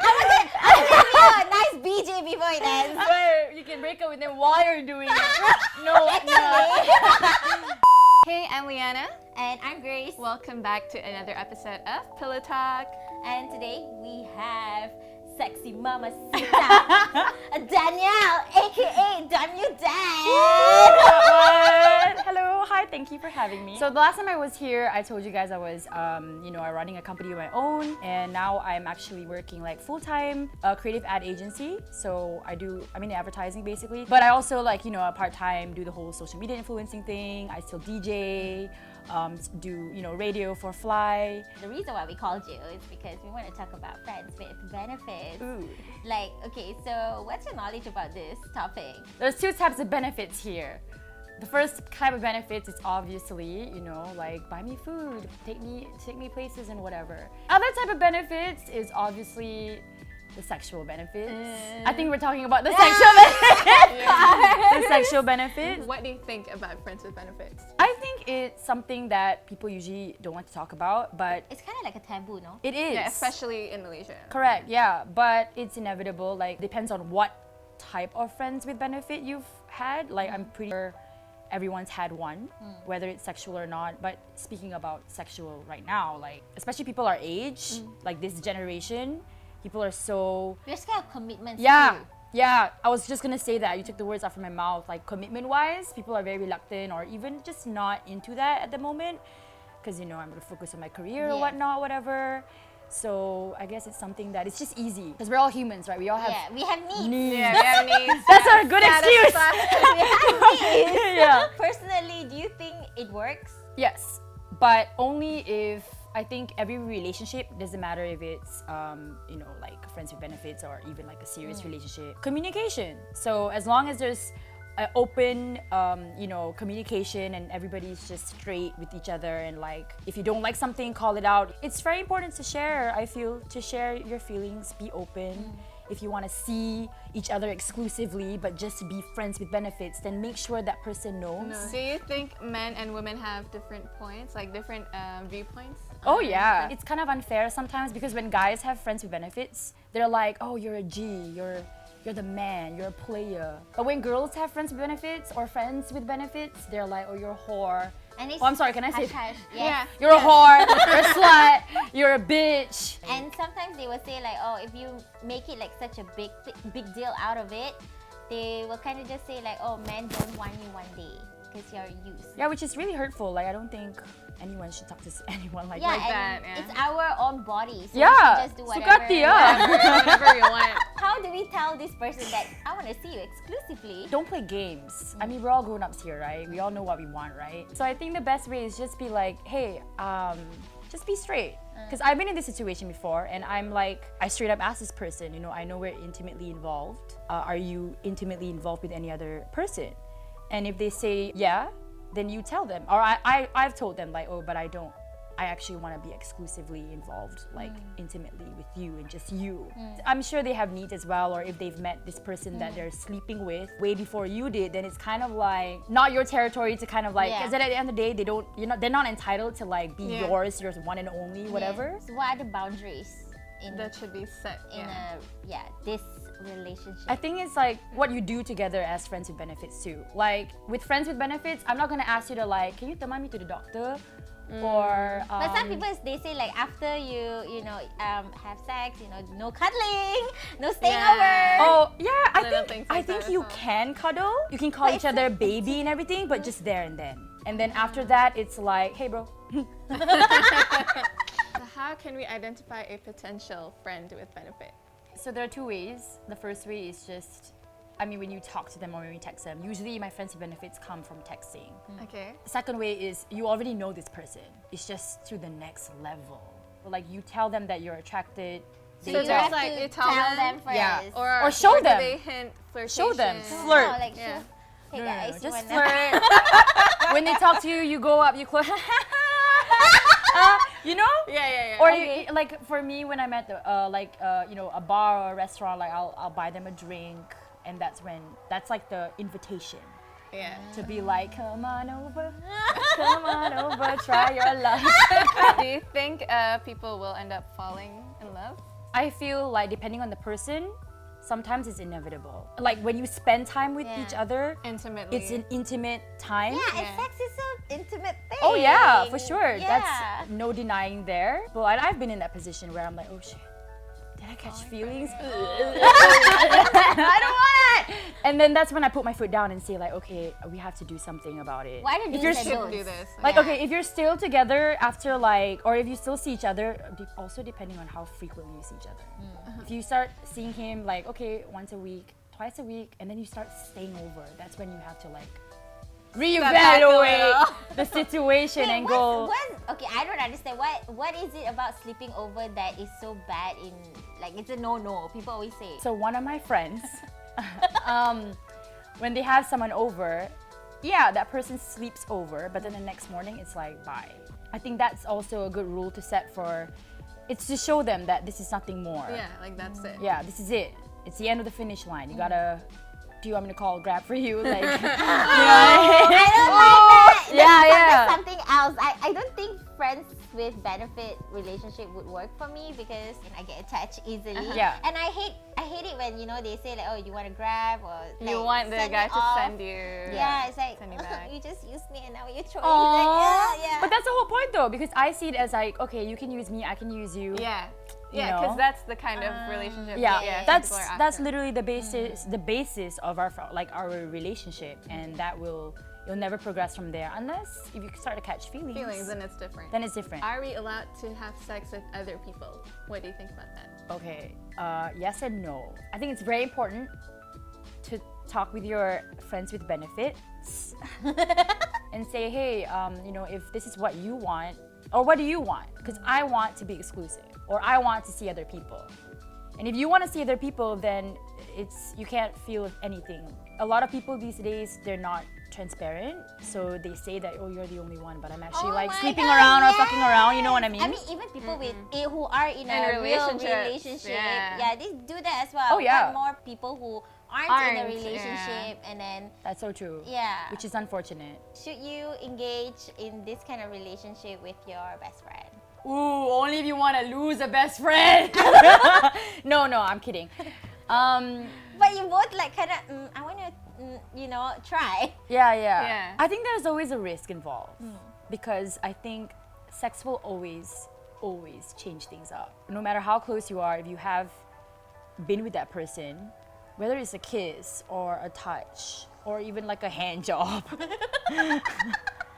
I'll give you a nice BJ before it ends. Where you can break up with them while you're doing it. No. Hey, I'm Liana. And I'm Grace. Welcome back to another episode of Pillow Talk. And today we have sexy mamacita, Danielle, aka Damnyoudan. Hello, hi, thank you for having me. So the last time I was here, I told you guys I was, I'm running a company of my own, and now I'm actually working like full-time creative ad agency. So I'm in advertising basically, but I also part-time do the whole social media influencing thing. I still DJ. Do radio for Fly. The reason why we called you is because we want to talk about friends with benefits. Ooh. Okay, so what's your knowledge about this topic? There's two types of benefits here. The first type of benefits is obviously, buy me food, take me places and whatever. Other type of benefits is obviously the sexual benefits. I think we're talking about the sexual benefits. The sexual benefits. What do you think about friends with benefits? I think it's something that people usually don't want to talk about, but It's kind of like a taboo, no? it is. Yeah, especially in Malaysia. Correct, yeah. But it's inevitable. Depends on what type of friends with benefit you've had. I'm pretty sure everyone's had one, whether it's sexual or not. But speaking about sexual right now, especially people our age, this generation, people are so... We're scared of commitments Yeah, too. yeah. I was just gonna say that. You took the words out from my mouth. Commitment-wise, people are very reluctant or even just not into that at the moment. Because, I'm gonna focus on my career or whatnot, whatever. So I guess it's something that it's just easy. Because we're all humans, right? We all have we have needs. needs. Yeah, we have needs. That's our good excuse. We have needs. Yeah. Personally, do you think it works? Yes, but only if I think every relationship, doesn't matter if it's friends with benefits or even a serious relationship. Communication. So as long as there's open communication and everybody's just straight with each other, and if you don't like something, call it out. It's very important to share. I feel to share your feelings, be open. If you want to see each other exclusively but just be friends with benefits, then make sure that person knows. Do you think men and women have different points, different viewpoints? Oh yeah, it's kind of unfair sometimes because when guys have friends with benefits, they're like, oh, you're a G, you're the man, you're a player. But when girls have friends with benefits or friends with benefits, they're like, oh, you're a whore. And it's I'm sorry, can I say hush. Yeah. You're a whore, you're a slut, you're a bitch. And sometimes they will say if you make it such a big deal out of it, they will kind of just say oh, men don't want you one day because you're used. Yeah, which is really hurtful. I don't think anyone should talk to anyone like Yeah, that. and yeah. it's our own body, so we Yeah, should just do whatever. sukati, yeah. Whatever you want. How do we tell this person that I want to see you exclusively? Don't play games. I mean, we're all grown-ups here, right? We all know what we want, right? So I think the best way is just be hey, just be straight. Because I've been in this situation before, and I'm I straight up ask this person, I know we're intimately involved. Are you intimately involved with any other person? And if they say yeah, then you tell them. Or I've told them oh, but I don't. I actually want to be exclusively involved, intimately with you and just you. I'm sure they have needs as well, or if they've met this person that they're sleeping with way before you did, then it's kind of not your territory to kind of because at the end of the day, they're not entitled to be yours one and only, whatever. So what are the boundaries That should be set. in this relationship? I think it's what you do together as friends with benefits too. With friends with benefits, I'm not gonna ask you to can you take me to the doctor? Or but some people they say after you have sex, no cuddling, no staying over. Oh yeah, Little things I like think that you as well. can cuddle. You can call each other baby and everything, but just there and then. And then after that, it's hey bro. So how can we identify a potential friend with benefit? So there are two ways. The first way is just, when you talk to them or when you text them. Usually my friends with benefits come from texting. Okay. The second way is you already know this person. It's just to the next level. You tell them that you're attracted. So So you just have like to you tell them? first. Yeah. Or show do them. they hint flirtation? Show them. No, Flirt. Yeah. Hey No, guys, you just wanna- flirt. When they talk to you, you go up, you close. Yeah. Or Okay. for me, when I'm at the a bar or a restaurant, I'll buy them a drink, and that's the invitation. Yeah. To be come on over, try your luck. Do you think people will end up falling in love? I feel like depending on the person, sometimes it's inevitable. Like when you spend time with each other, Intimately. it's an intimate time. Yeah, and sex is an intimate thing. Oh yeah, for sure. Yeah. That's no denying there. But I've been in that position where I'm like, oh shit, did I catch feelings? I don't want it. And then that's when I put my foot down and say like, okay, we have to do something about it. Why do If you're do's and Shouldn't don'ts? do this. Like, Yeah. okay, if you're still together after like, or if you still see each other, also depending on how frequently you see each other. If you start seeing him like, okay, once a week, twice a week, and then you start staying over, that's when you have to like back a reevaluate little. the situation and go. Okay, I don't understand. What is it about sleeping over that is so bad in, like, it's a no-no. People always say. So one of my friends, when they have someone over, yeah, that person sleeps over, but then the next morning it's like, bye. I think that's also a good rule to set for, it's to show them that this is nothing more. Yeah, like that's it. Yeah, this is it. It's the end of the finish line. You gotta, do you want me to call Grab for you? Like, I don't like that. Yeah, That's something else. I don't think friends with benefit relationship would work for me because I get attached easily. Yeah. And I hate it when they say like, oh, you want to grab or like, You want the send guy me to off. send you. Yeah, it's like Send you back. you just used me and now you're throwing. Aww. Like, yeah. But that's the whole point though, because I see it as like, okay, you can use me, I can use you. Yeah. You Yeah, know? because that's the kind of relationship. Yeah, some that's people are that's after. literally the basis of our relationship, and you'll never progress from there unless if you start to catch feelings. and it's different. Then it's different. Are we allowed to have sex with other people? What do you think about that? Okay, yes and no. I think it's very important to talk with your friends with benefits and say, hey, if this is what you want, or what do you want? Because I want to be exclusive, or I want to see other people. And if you want to see other people, then you can't feel anything. A lot of people these days, they're not transparent, so they say that, oh, you're the only one, but I'm actually Oh like my sleeping God, around or yes. fucking around, you know what I mean? I mean, even people who are in a real relationships, relationship, yeah. they do that as well. Oh, yeah. But more people who aren't in a Aren't, relationship, and then That's so true. yeah. Which is unfortunate. Should you engage in this kind of relationship with your best friend? Ooh, only if you want to lose a best friend. No, I'm kidding. But you both like kind of, I want to, try. Yeah. Yeah. I think there's always a risk involved because I think sex will always change things up. No matter how close you are, if you have been with that person, whether it's a kiss or a touch or even like a hand job,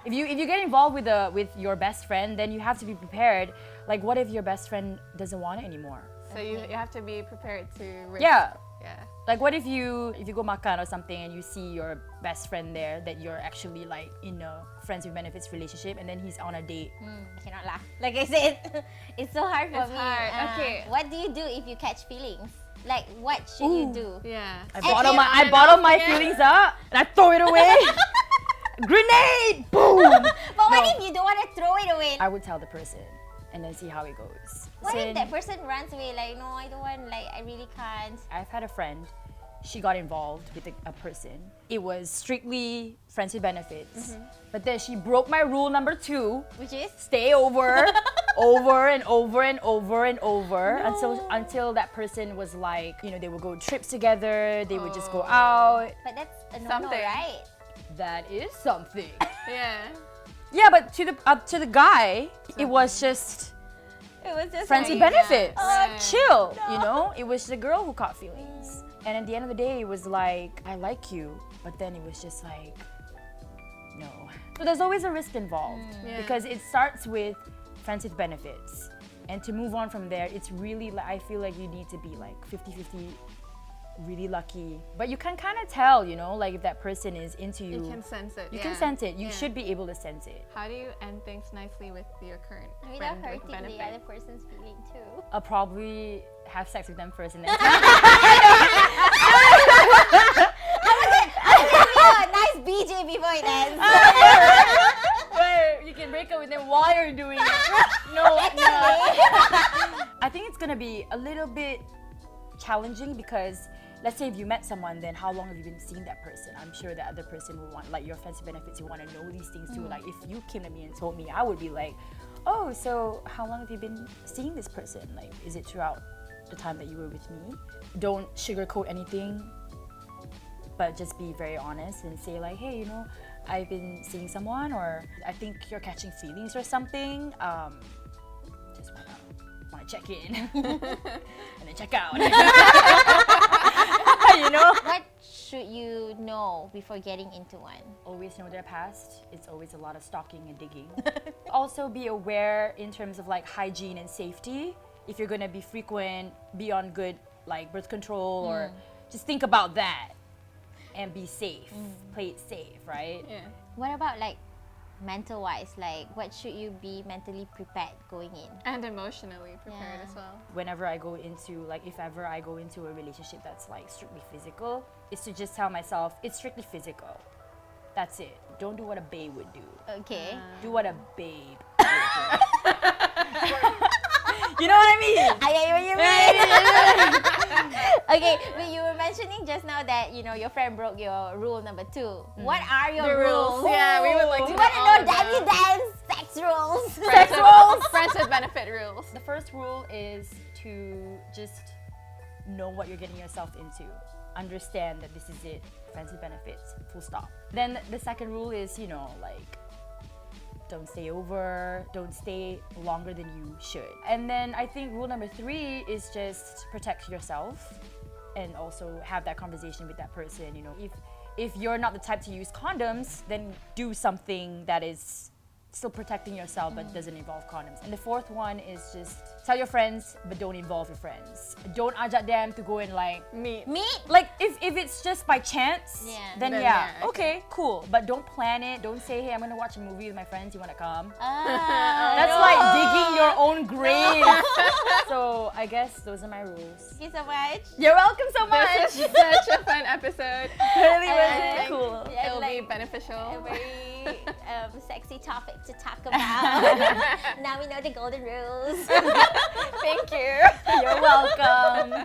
if you get involved with your best friend, then you have to be prepared. Like, what if your best friend doesn't want it anymore? So you have to be prepared to risk. Yeah. Yeah. Like, what if you go makan or something and you see your best friend there that you're actually like in a friends with benefits relationship, and then he's on a date. I cannot laugh. Like I said, it's so hard for It's me. hard. Okay. What do you do if you catch feelings? Like, what should you do? Yeah. I bottle my feelings up and I throw it away. Grenade! Boom! But what if you don't want to throw it away? I would tell the person and then see how it goes. What if Listen, that person runs away? Like, no, I don't want. Like, I really can't. I've had a friend, she got involved with a person. It was strictly friends with benefits. But then she broke my rule number 2, Which is? stay over, over and over and over and over until that person was like, they would go trips together, they would just go out. But that's a no-no, Something. right? That is something. Yeah. Yeah, but to the guy, it was just It was just friends like, with benefits. Yeah. Chill, It was the girl who caught feelings. And at the end of the day, it was like, I like you. But then it was just like, no. So there's always a risk involved Yeah. because it starts with friends with benefits. And to move on from there, it's really, I feel like you need to be like 50-50, really lucky. But you can kind of tell, like if that person is into you. You can sense it. You yeah. can sense it. You Yeah. should be able to sense it. How do you end things nicely with your current Without friend with hurting the benefit? other person's feeling too. I'll probably have sex with them first and then Oh, nice BJ before it ends. you can break up with them while you're doing it. No. I think it's gonna be a little bit challenging because let's say if you met someone, then how long have you been seeing that person? I'm sure that other person will want, like your friends with benefits, you want to know these things too. Like if you came to me and told me, I would be like, oh, so how long have you been seeing this person? Like, is it throughout the time that you were with me. Don't sugarcoat anything, but just be very honest and say like, hey, you know, I've been seeing someone, or I think you're catching feelings or something. Just wanna check in and then check out. You know? What should you know before getting into one? Always know their past. It's always a lot of stalking and digging. Also be aware in terms of like hygiene and safety. If you're gonna be frequent, be on good like birth control, or just think about that and be safe. Play it safe, right? Yeah. What about like mental wise? Like what should you be mentally prepared going in? And emotionally prepared Yeah. as well. Whenever I go into like, if ever I go into a relationship that's like strictly physical, is to just tell myself it's strictly physical. That's it. Don't do what a babe would do. Okay. Do what a babe would do. You know what I mean? I get what you mean. Okay, but you were mentioning just now that you know your friend broke your rule number 2. What are your The rules. Yeah, we would like to We know want to all know of them. Damnyoudan's sex rules. Friends with- Friends with benefit rules. The first rule is to just know what you're getting yourself into. Understand that this is it. Friends with benefits. Full stop. Then the second rule is, you know, like, don't stay over, don't stay longer than you should. And then I think rule number 3 is just protect yourself and also have that conversation with that person. You know, if you're not the type to use condoms, then do something that is still protecting yourself but doesn't involve condoms. And the fourth one is just tell your friends but don't involve your friends. Don't ajak them to go and like Meet. like if it's just by chance, Yeah. then Then yeah, yeah, okay, cool. But don't plan it. Don't say, hey, I'm gonna watch a movie with my friends. You wanna come? That's No. like digging your own grave. So I guess those are my rules. Thank you so much. You're welcome so much. This is such a fun episode. Really was And- cool. Yeah, It'll like, be beneficial. a very sexy topic to talk about. Now we know the golden rules. Thank you. You're welcome.